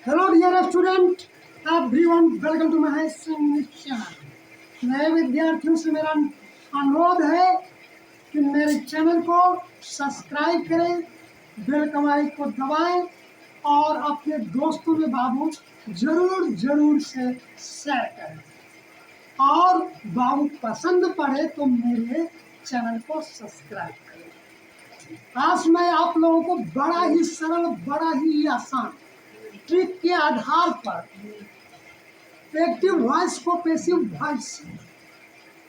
Hello dear student, everyone, welcome to my channel. नए विद्यार्थियों से मेरा अनुरोध है कि मेरे चैनल को सब्सक्राइब करें, बेल का आइकन को दबाएं और अपने दोस्तों में बाबू जरूर से शेयर करें। और बाबू पसंद पड़े तो मेरे चैनल को सब्सक्राइब करें। आज मैं आप लोगों को बड़ा ही सरल, बड़ा ही आसान ट्रिक के आधार पर एक्टिव वॉइस को पैसिव वॉइस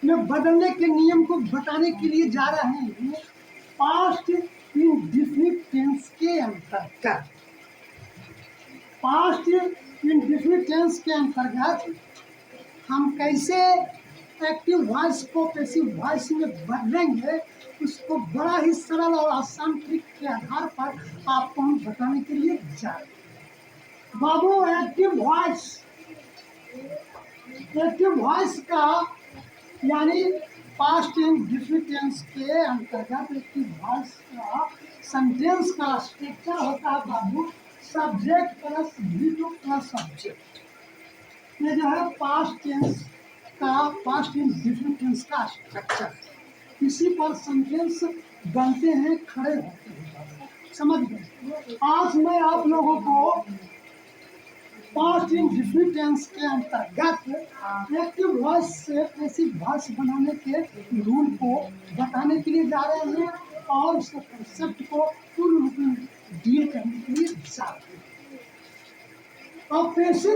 में बदलने के नियम को बताने के लिए जा रहे हैं। पास्ट इंडेफिनिट टेंस के अंतर्गत हम कैसे एक्टिव वॉइस को पैसिव वॉइस में बदलेंगे, उसको बड़ा ही सरल और आसान ट्रिक के आधार पर आपको हम बताने के लिए जा रहे हैं। बाबू, एक्टिव वॉइस का यानी पास्ट इंडेफिनिट टेंस के अंतर्गत एक्टिव वॉइस का सेंटेंस का स्ट्रक्चर होता है बाबू subject plus V2 plus object. ये जो है पास्ट इंडेफिनिट टेंस का स्ट्रक्चर। इसी पर सेंटेंस बनते हैं, खड़े होते हैं। समझ गए? आज मैं आप लोगों को पास्ट इंडेफिनिट टेंस के अंतर्गत एक्टिव वॉइस से पैसिव वॉइस बनाने के रूल को बताने के लिए जा रहे हैं और उसके कंसेप्ट को पूर्ण रूप में डील करने के लिए जा रहे हैं। अब पैसिव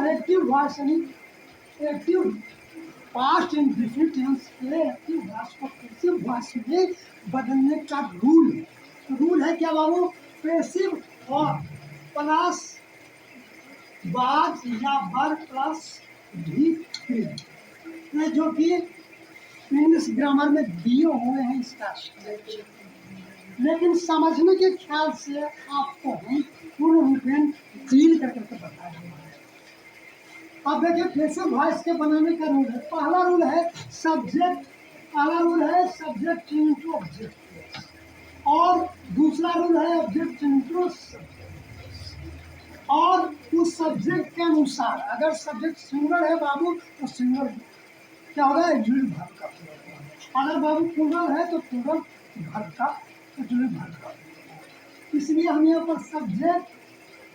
एक्टिव वॉइस यानी एक्टिव पास्ट इंडेफिनिट टेंस के एक्टिव वॉइस को पैसिव वॉइस में बदलने का रूल है क्या बाबू? पैसिव और प्लस बाद या वर्ब प्लस भी, जो कि इंग्लिश ग्रामर में दिए हुए हैं इसका स्ट्रक्चर, लेकिन समझने के ख्याल से आपको हम पूर्ण रूप में डील करके बताएंगे। अब देखिए, पैसिव वॉइस के बनाने का रूल है। पहला रूल है सब्जेक्ट चेंज टू ऑब्जेक्ट, और दूसरा रूल है ऑब्जेक्ट चेंज टू सब्जेक्ट। और उस सब्जेक्ट के अनुसार अगर सब्जेक्ट सिंगुलर है बाबू तो सिंगुलर क्या होगा? एक्सक्लूसिव वर्ब का प्रयोग होगा। अगर बाबू प्लूरल है तो प्लूरल वर्ब का एक्सक्लूसिव वर्ब का। इसलिए हम यहाँ पर सब्जेक्ट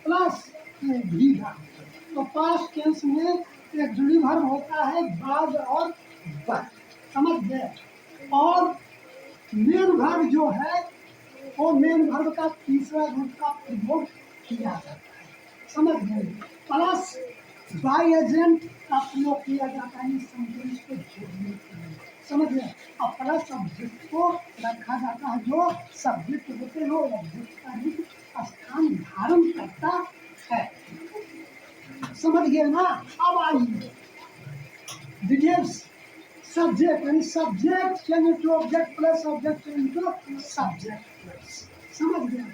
प्लस भी वर्ब, तो पास्ट टेंस में एक्सक्लूसिव वर्ब होता है बाद और वर्ब। समझ गए? और मेन वर्ब जो है वो मेन वर्ब का तीसरा रूप का प्रयोग किया जाता है। समझ गए? प्लस बाय एजेंट का प्रयोग किया जाता है इस सेंटेंस को जोड़ने के लिए। समझ गए? और प्लस ऑब्जेक्ट को रखा जाता है, जो सब्जेक्ट होते हैं वो ऑब्जेक्ट का ही स्थान धारण करता है। समझ गए ना? अब आइए डिटेल्स। सब्जेक्ट यानी subject change to object plus object change to subject plus. समझ गए?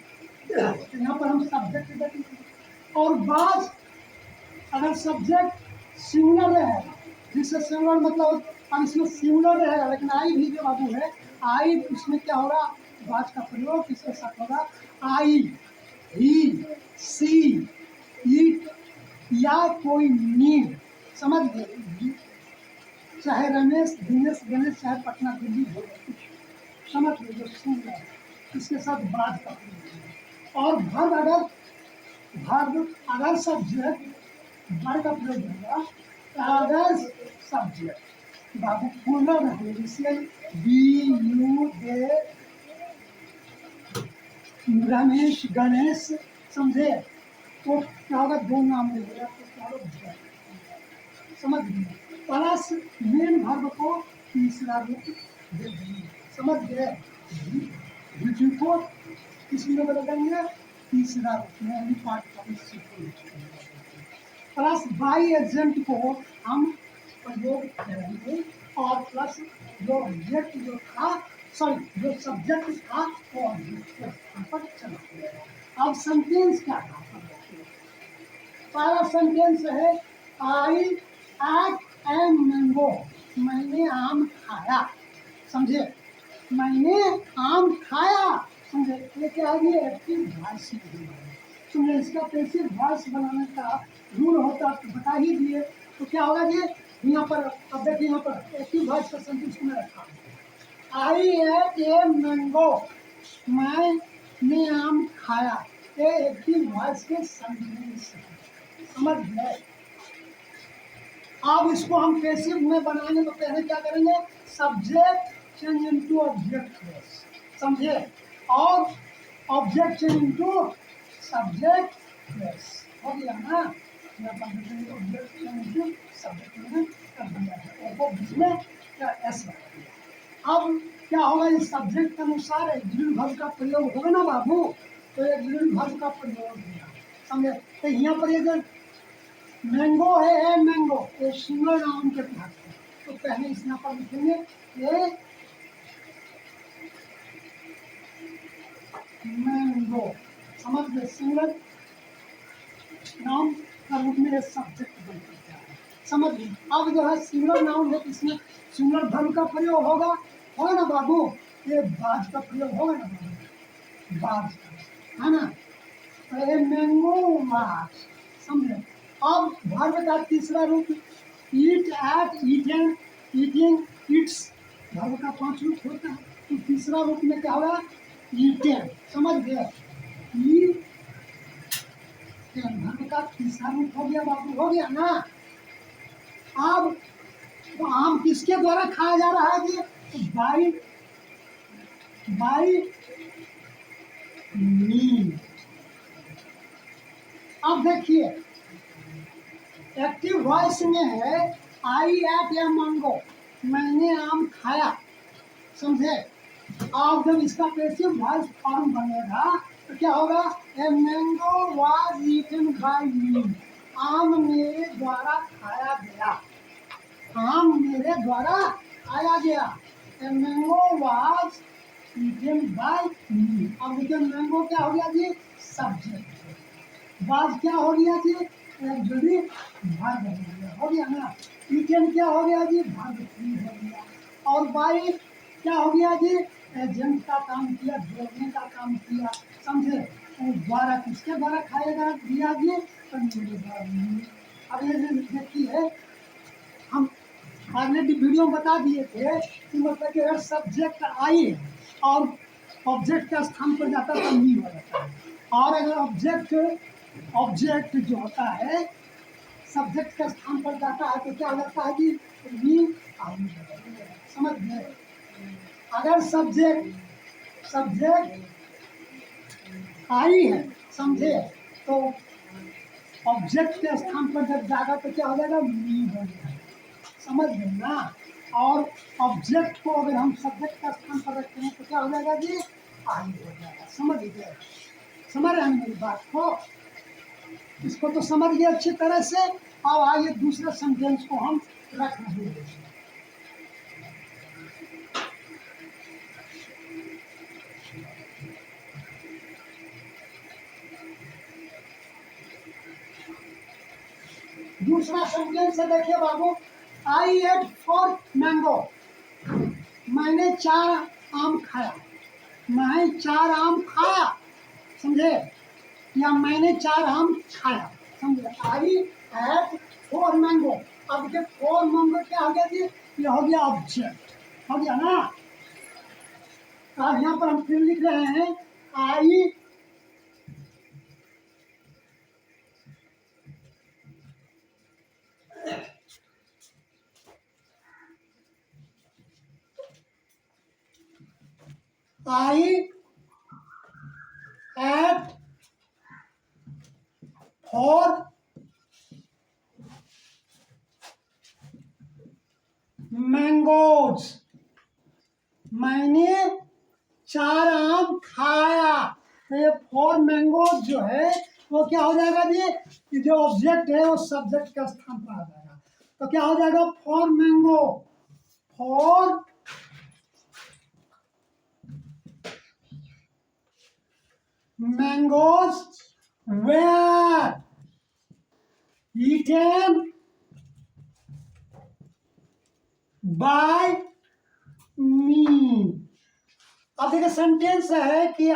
यहाँ पर हम सब्जेक्ट देखेंगे। और बाद अगर सब्जेक्ट सिंगुलर रहेगा, जिससे सिंगुलर मतलब हम इसमें सिंगुलर रहेगा, लेकिन आई भी जो बाबू है, आई इसमें क्या होगा? बाद का प्रयोग किसके साथ होगा? आई, ही, सी, इट या कोई नीड। समझ गए? चाहे रमेश, दिनेश, गणेश, चाहे पटना, दिल्ली हो, समझ गए? जो सिंगुलर इसके साथ बाद का प्रयोग। और वर्ब अगर सब्जेक्ट वर्ब का प्रयोग होगा, अगर सब्जेक्ट बाबू प्लूरल है, जैसे we you they Ramesh Ganesh, समझे? तो क्या होगा? दो नाम ले लिया तो क्या होगा? समझ गए? प्लस मेन वर्ब को तीसरा रूप दे देंगे। समझ गए? वीडियो को किसमें बदलेंगे? तीसरा रूप में प्लस बाई एजेंट को हम प्रयोग करेंगे, और प्लस जो ऑब्जेक्ट जो था, सॉरी जो सब्जेक्ट था वो ऑब्जेक्ट के स्थान पर चला गया। अब सेंटेंस क्या था? पहला सेंटेंस है आई एट एन मैंगो, मैंने आम खाया। समझे? मैंने आम खाया। समझे? ये क्या है ये एक्टिव वॉइस नहीं है। तुमने इसका पैसिव वॉइस बनाने का रूल होता तो बता ही दिए। तो क्या होगा ये यहाँ पर, अब देखिए यहाँ पर एक्टिव वॉइस का सेंटेंस में रखा आई एट ए मैंगो, मैंने आम खाया। ये एक्टिव वॉइस के सेंटेंस समझ गए। अब इसको हम पैसिव में बनाएंगे तो पहले क्या करेंगे, सब्जेक्ट चेंज इनटू ऑब्जेक्ट, समझे, और object change into subject plus, हो गया ना। ऑब्जेक्ट चेंज इनटू सब्जेक्ट में कर दिया है, वो बीच में क्या एस लगा दिया। अब क्या होगा, इस सब्जेक्ट के अनुसार एक्सिडेंट वर्ब का प्रयोग होगा ना बाबू, तो एक्सिडेंट वर्ब का प्रयोग होगा, समझे। तो यहाँ पर ये जो मैंगो है मैंगो, ये सिंगल नाउन के तहत है, तो पहले इस यहाँ पर लिखेंगे ये मैंगो, समझ गए, सिंगल नाउन का रूप में ये सब्जेक्ट बन सकता है, समझ गए। अब जो है सिंगल नाउन है, इसमें सिंगल वर्ब का प्रयोग होगा ना बाबू, ये बाज का प्रयोग होगा ना बाबू, बाज का, है ना। तो ये मैंगो बाज, समझे। अब वर्ब का तीसरा रूप eat, ate, eaten, eating, eats, verb का 5 रूप होता है, तो तीसरा रूप में क्या होगा, ईटेन, समझ गए। ईटेन वर्ब का तीसरा रूप हो गया बाबू, हो गया ना। अब तो आम किसके द्वारा खाया जा रहा है जी, बाई मी। अब देखिए एक्टिव वॉइस में है आई एट ए मैंगो, मैंने आम खाया, समझे। अब जब इसका पैसिव वॉइस फॉर्म बनेगा तो क्या होगा, a mango was eaten by me, आम मेरे द्वारा खाया गया, आम मेरे द्वारा खाया गया। A mango was eaten by me. अब देखिए मैंगो क्या हो गया जी, सब्जेक्ट, वाज क्या हो गया जी, एक्चुअली भाग हो गया ना। ईटेन क्या हो गया जी, भाग हो गया। और बाई क्या हो गया जी, एजेंट का काम किया, जोड़ने का काम किया, समझे। द्वारा किसके द्वारा खाएगा दिया जी, तो मेरे द्वारा। अब ये देखिए हम ऑलरेडी वीडियो में बता दिए थे कि मतलब कि अगर सब्जेक्ट आई है और ऑब्जेक्ट के स्थान पर जाता है तो मी हो जाता है, और अगर ऑब्जेक्ट जो होता है सब्जेक्ट के स्थान पर जाता है तो क्या हो जाता है कि मी आई, समझ गए। अगर सब्जेक्ट आई है, समझे, तो ऑब्जेक्ट के स्थान पर जब जाएगा तो क्या हो जाएगा, मी हो जाएगा, समझ गए ना। और ऑब्जेक्ट को अगर हम सब्जेक्ट का स्थान पर रखते हैं तो क्या हो जाएगा जी, आई हो जाएगा, समझ गए। समझ रहे हैं मेरी बात को, इसको तो समझ गए अच्छी तरह से। अब आइए दूसरे सेंटेंस को हम रख रहे हैं। दूसरा सेंटेंस है, देखिए बाबू, आई एट 4 मैंगो, मैंने 4 आम खाया, मैं 4 आम खाया, समझे, या मैंने 4 आम खाया, समझे। आई एट 4 मैंगो, अब के 4 मैंगो क्या हो गया जी, ये हो गया ऑब्जेक्ट, हो गया ना। अब यहाँ पर हम फिर लिख रहे हैं आई एट 4 मैंगोज, मैंने 4 आम खाया। तो ये 4 मैंगोज जो है वो क्या हो जाएगा जी, कि जो ऑब्जेक्ट है वो सब्जेक्ट का स्थान पर आ जाएगा, तो क्या हो जाएगा, 4 mango, 4 mangoes were eaten by me। अब देखिए सेंटेंस है कि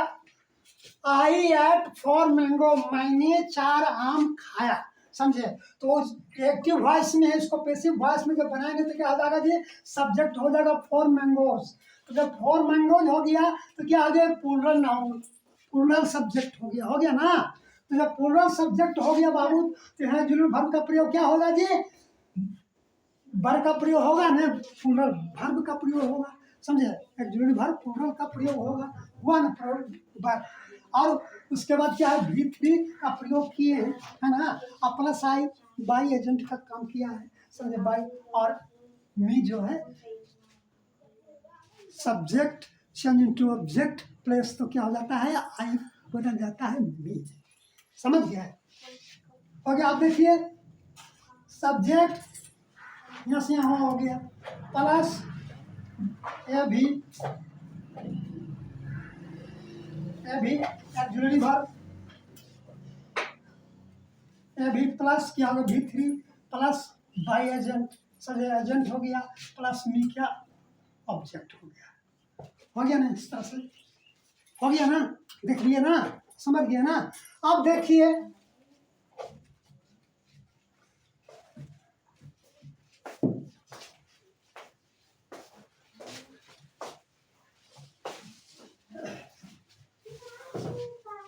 आई एट 4 मैंगो, मैंने 4 आम खाया। समझे? तो एक्टिव वॉइस में है, इसको पैसिव वॉइस में जब बनाएंगे तो क्या हो जाएगा जी, सब्जेक्ट हो जाएगा 4 मैंगोज। तो जब 4 मैंगोज हो गया तो क्या आ गया, प्लूरल नाउन, प्लूरल सब्जेक्ट हो गया ना। तो जब प्लूरल सब्जेक्ट हो गया बाबू, तो यहाँ ऑक्सिलरी वर्ब का प्रयोग क्या होगा जी, वर्ब का प्रयोग होगा ना, प्लूरल वर्ब का प्रयोग होगा। समझे? ऑक्सिलरी वर्ब प्लूरल का प्रयोग होगा, हुआ ना वर्ब। और उसके बाद क्या है, V3 का प्रयोग किए हैं, है ना। और प्लस आई बाई एजेंट का काम किया है। समझे? बाई और मी जो है subject change into object place, तो क्या हो जाता है, आई बदल जाता है मी। समझ गया? हो गया। आप देखिए सब्जेक्ट यहाँ से यहाँ हो गया, प्लस ए भी ऑक्सिलरी वर्ब, ए भी प्लस क्या होगा, V3 प्लस बाई एजेंट, सजे एजेंट हो गया, प्लस मी क्या, ऑब्जेक्ट हो गया। हो गया ना, इस तरह से हो गया ना, देख लिए ना, समझ गया ना। अब देखिए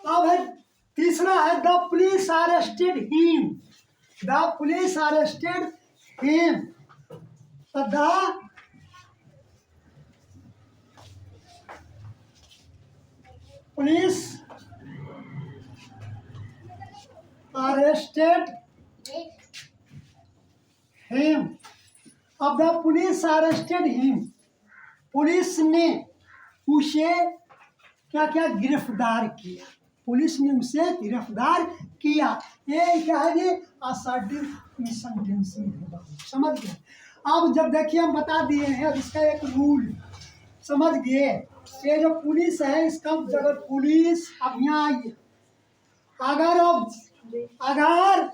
अब है तीसरा है, the police arrested him, the police arrested him. तो द पुलिस अरेस्टेड हिम। अब the police arrested him, police ने उसे क्या क्या गिरफ्तार किया, पुलिस ने उसे गिरफ्तार किया। ये क्या है ये, असर्टिव सेंटेंसिंग है। समझ गए? अब जब देखिए हम बता दिए हैं, अब इसका एक रूल समझ गए। ये जो पुलिस है, इसका अगर पुलिस अब यहाँ आई, अगर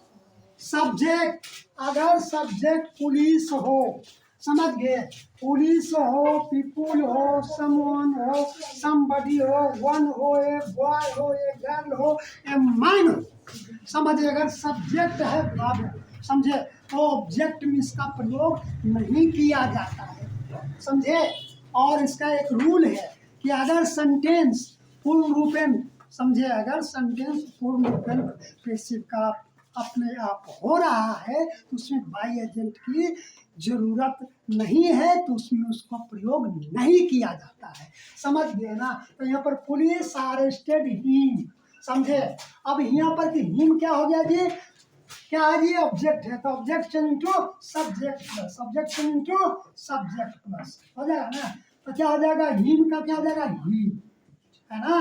सब्जेक्ट पुलिस हो, समझ गए, पुलिस हो, पीपुल हो, समवन हो, समबडी हो, वन हो, ए बॉय हो, ए गर्ल हो, ए मैन हो, समझे? अगर सब्जेक्ट है बाबू, समझे, तो ऑब्जेक्ट में इसका प्रयोग नहीं किया जाता है। समझे? और इसका एक रूल है कि अगर सेंटेंस पूर्ण रूपेण, समझे, अगर सेंटेंस पूर्ण रूपेण पैसिव का अपने आप हो रहा है तो उसमें बाई एजेंट की जरूरत नहीं है, तो उसमें उसका प्रयोग नहीं किया जाता है। समझ गए ना? तो यहाँ पर पुलिस अरेस्टेड हिम, समझे। अब यहाँ पर कि हिम क्या हो गया जी, क्या है जी, ऑब्जेक्ट है, तो object change into subject plus, object change into subject plus हो जाएगा ना। तो क्या हो जाएगा, हिम का क्या हो जाएगा, ही, है ना।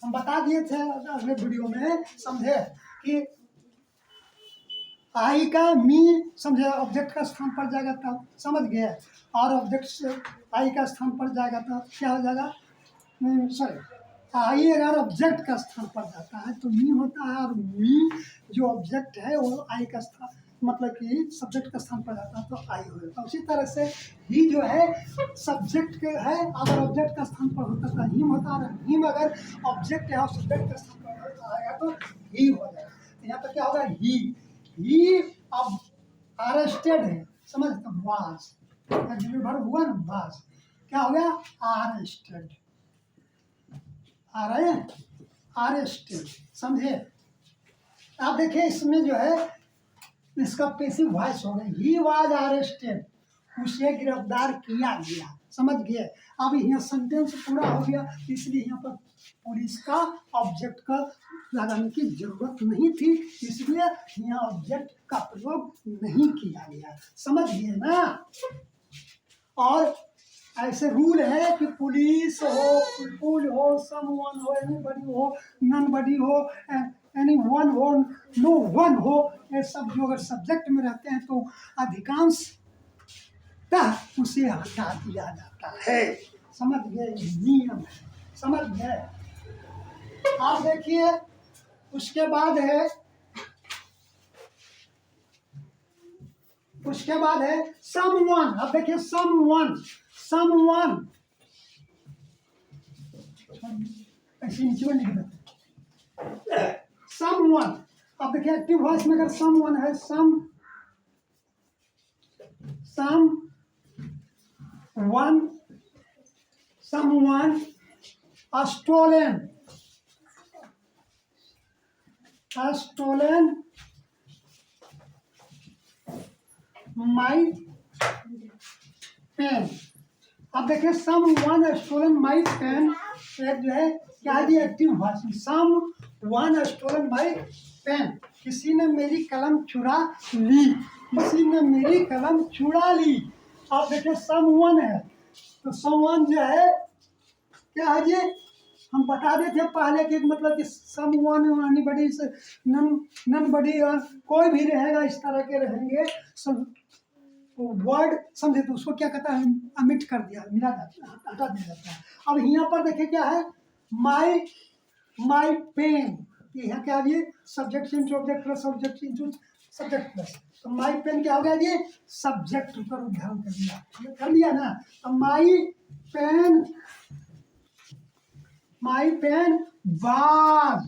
हम बता दिए थे अगले वीडियो में, समझे, कि आई का मी, समझे, ऑब्जेक्ट का स्थान पर जाएगा तब, समझ गए। और ऑब्जेक्ट से आई का स्थान पर जाएगा तब क्या हो जाएगा, सॉरी, आई अगर ऑब्जेक्ट का स्थान पर जाता है तो मी होता है, और मी जो ऑब्जेक्ट है वो आई का स्थान, मतलब कि सब्जेक्ट का स्थान पर जाता है तो आई होगा। तो उसी तरह से ही जो है सब्जेक्ट के है, अगर ऑब्जेक्ट का स्थान पर होता तो हिम होता है, हिम अगर ऑब्जेक्ट है और सब्जेक्ट का स्थान पर आएगा तो ही हो जाएगा। तो यहाँ पर क्या होगा, ही अब अरेस्टेड है, समझ, तो वाज वर्ब हुआ ना, वाज, क्या हो गया, अरेस्टेड, अरेस्टेड, समझे। आप देखिए इसमें जो है इसका पैसिव वॉइस हो गया, ही वाज अरेस्टेड, उसे गिरफ्तार किया गया। समझ गए? अब यहाँ सेंटेंस पूरा हो गया, इसलिए यहाँ पर पुलिस का ऑब्जेक्ट का लगाने की जरूरत नहीं थी, इसलिए यहाँ ऑब्जेक्ट का प्रयोग नहीं किया गया। समझ गए ना? और ऐसे रूल है कि पुलिस हो, पीपुल हो, समवन हो, एनीबडी हो, नॉनबडी हो, एनी वन हो, नो वन हो, ये सब जो अगर सब्जेक्ट में रहते हैं तो अधिकांश उसे हटा दिया जाता है। समझ गए? नियम है, समझ गए? आप देखिए उसके बाद है समवन। अब देखिए समवन ऐसे नीचे लिख देते हैं समवन। अब देखिए एक्टिव वॉइस में अगर समवन है, someone stolen my pen। अब देखिए someone stolen my pen, एक जो है क्या है जी active voice. someone stolen my pen, किसी ने मेरी कलम चुरा ली, किसी ने मेरी कलम चुरा ली। अब देखिए someone है, तो someone जो है क्या है जी, हम बता देते पहले कि मतलब कि someone anybody से नन बड़ी और कोई भी रहेगा इस तरह के रहेंगे सब वर्ड समझे, तो उसको क्या कहता है अमिट कर दिया, मिला जाता है, हटा दिया जाता है। अब यहाँ पर देखिए क्या है माई पेन, यहाँ क्या है ये subject into object plus subject into subject plus, तो माई पेन क्या हो गया ये सब्जेक्ट पर ध्यान कर लिया ना। तो माई पेन वाज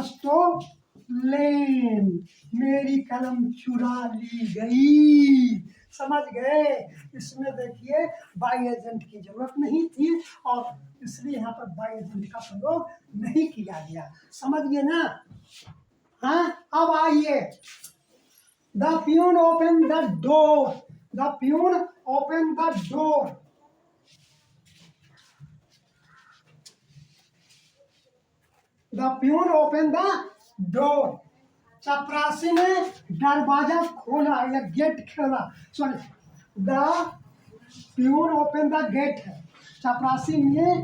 स्टोलेन, मेरी कलम चुरा ली गई। समझ गए, इसमें देखिए बाई एजेंट की जरूरत नहीं थी और इसलिए यहाँ पर बाई एजेंट का प्रयोग नहीं किया गया। समझ गए ना। हाँ, अब आइए, the peon open the door, the peon open the door. The peon open the door, चपरासी ने दरवाजा खोला या गेट खोला, sorry the peon open the gate है, चपरासी ने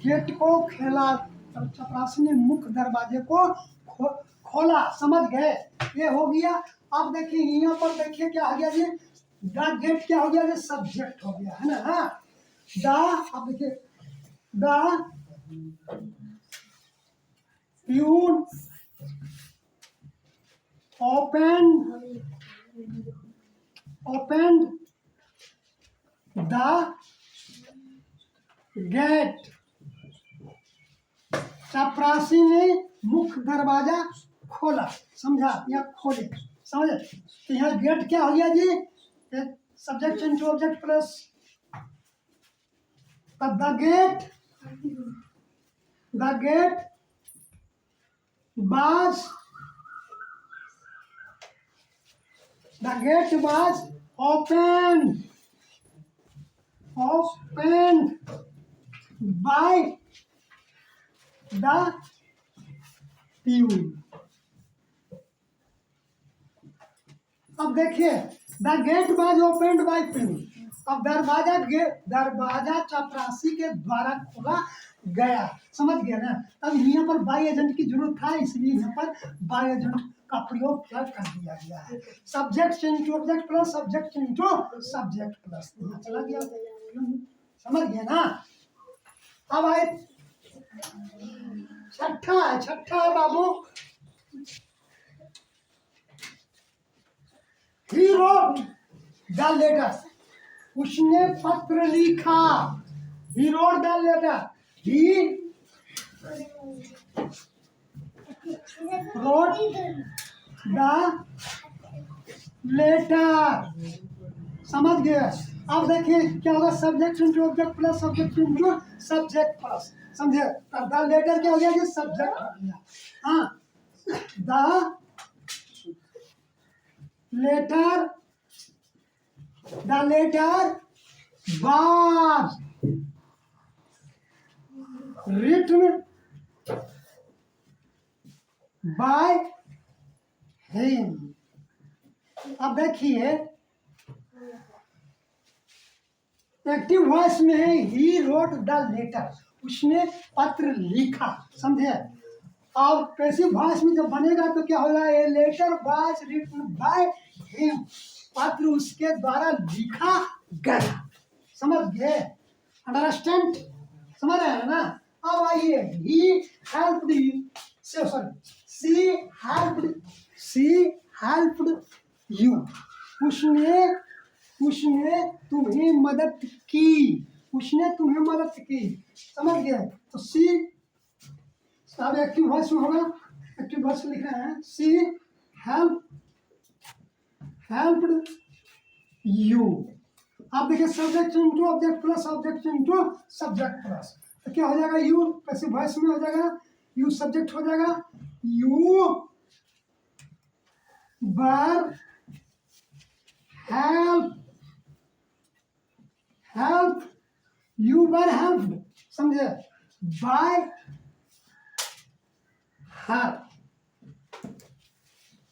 गेट को खेला, चपरासी ने मुख्य दरवाजे को खोला। समझ गए, ये हो गया। अब देखिए यहाँ पर देखिए क्या आ गया जी, द गेट क्या हो गया जी सब्जेक्ट हो गया है ना। हाँ, अब देखिए the peon opened the gate, चपरासी ने मुख्य दरवाजा खोला। समझा या खोले, समझे। तो यहाँ गेट क्या हो गया जी, subject into object plus the gate was opened by the peon। अब देखिए the gate was opened by peon, अब दरवाजा चपरासी के द्वारा खोला गया। समझ गया ना। अब यहाँ पर बाई एजेंट की जरूरत था, इसलिए यहाँ पर बाई एजेंट का प्रयोग क्या कर दिया गया है, subject into object plus subject into subject plus, चला गया। समझ गया ना। अब आए छठा है बाबू, He wrote the letter, उसने पत्र लिखा। He wrote the letter, he wrote the letter। समझ गए। अब देखिए क्या होगा, subject into object plus subject into subject plus, समझे। द लेटर क्या हो गया, सब्जेक्ट हो गया। हाँ, the letter was written by him। अब देखिए एक्टिव वॉइस में है ही रोट द लेटर, उसने पत्र लिखा। समझे। और पैसिव वॉइस में जब बनेगा तो क्या होगा, a letter was written by him, पत्र उसके द्वारा लिखा गया। समझ गए, अंडरस्टैंड, समझ रहे हैं ना। अब आइए, he helped you, she helped you, उसने तुम्हें मदद की। उसने तुम्हें मदद की, समझ गए। तो सी सब एक्टिव वॉइस में होगा, एक्टिव वॉइस में लिख रहे हैं सी हेल्प्ड यू। आप देखिए subject into object plus object into subject plus, तो क्या हो जाएगा, यू पैसिव वॉइस में हो जाएगा, यू सब्जेक्ट हो जाएगा, you were help you were helped, समझे, बाय हर।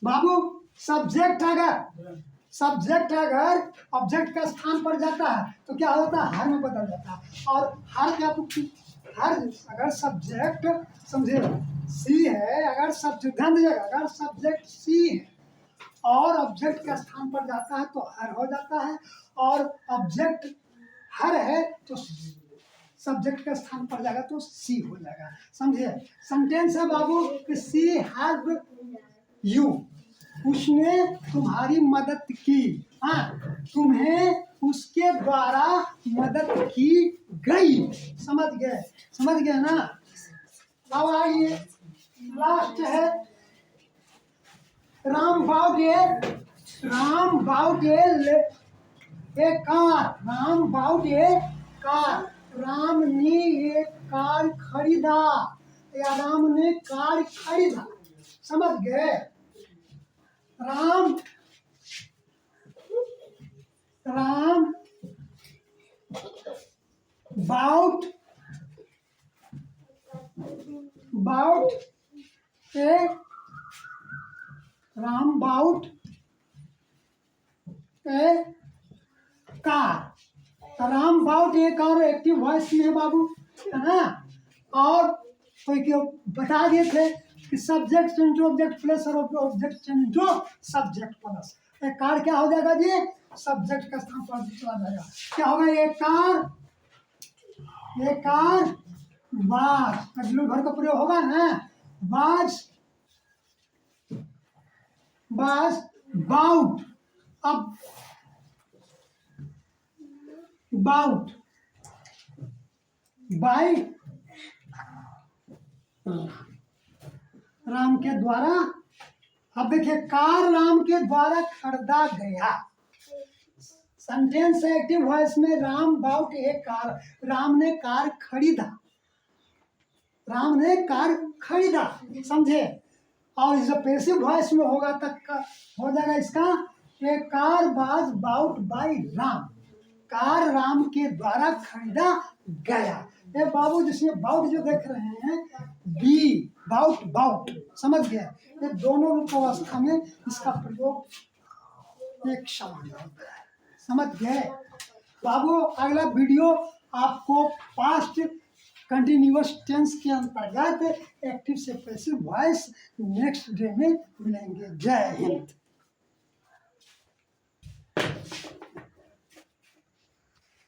बाबू सब्जेक्ट अगर ऑब्जेक्ट का स्थान पर जाता है तो क्या होता है, हर में बदल जाता है। और हर क्या, हर अगर सब्जेक्ट समझे सी है, अगर सब्जेक्ट ध्यान दीजिएगा, अगर सब्जेक्ट सी है और ऑब्जेक्ट का स्थान पर जाता है तो हर हो जाता है, और ऑब्जेक्ट हर है तो सब्जेक्ट का स्थान पर जाएगा तो सी हो जाएगा, समझे। सेंटेंस है बाबू कि सी हेल्प यू, उसने तुम्हारी मदद की, हाँ, तुम्हें उसके द्वारा मदद की गई, समझ गए ना। अब आइए लास्ट है Ram bought a car, Ram ने एक कार खरीदा, या राम ने कार खरीदा, समझ गए। Ram bought a car, Ram bought a car active voice में है बाबू, है ना। और तो क्यों बता दिए थे कि सब्जेक्ट इनटू ऑब्जेक्ट प्लस और ऑब्जेक्ट इनटू सब्जेक्ट प्लस, एक कार क्या हो जाएगा जी, सब्जेक्ट का स्थान पर चला जाएगा, क्या होगा, एक कार वाज, अगले भर का प्रयोग होगा ना, वाज बाउट, अब बाउट बाय राम के द्वारा। अब देखिए कार राम के द्वारा खरीदा गया, सेंटेंस एक्टिव वॉइस में Ram bought a car, Ram ने कार खरीदा, समझे। और इस पैसिव वॉइस में होगा तक हो जाएगा इसका, a car was bought by Ram, car Ram के द्वारा खरीदा गया। ये बाबू जिसमें बाउट जो देख रहे हैं, बी बाउट, समझ गए, ये दोनों रूप अवस्था में इसका प्रयोग एक समान होता है, समझ गए बाबू। अगला वीडियो आपको पास्ट कंटिन्यूअस टेंस के अंतर्गत एक्टिव से पैसिव वॉइस नेक्स्ट डे में मिलेंगे। जय हिंद।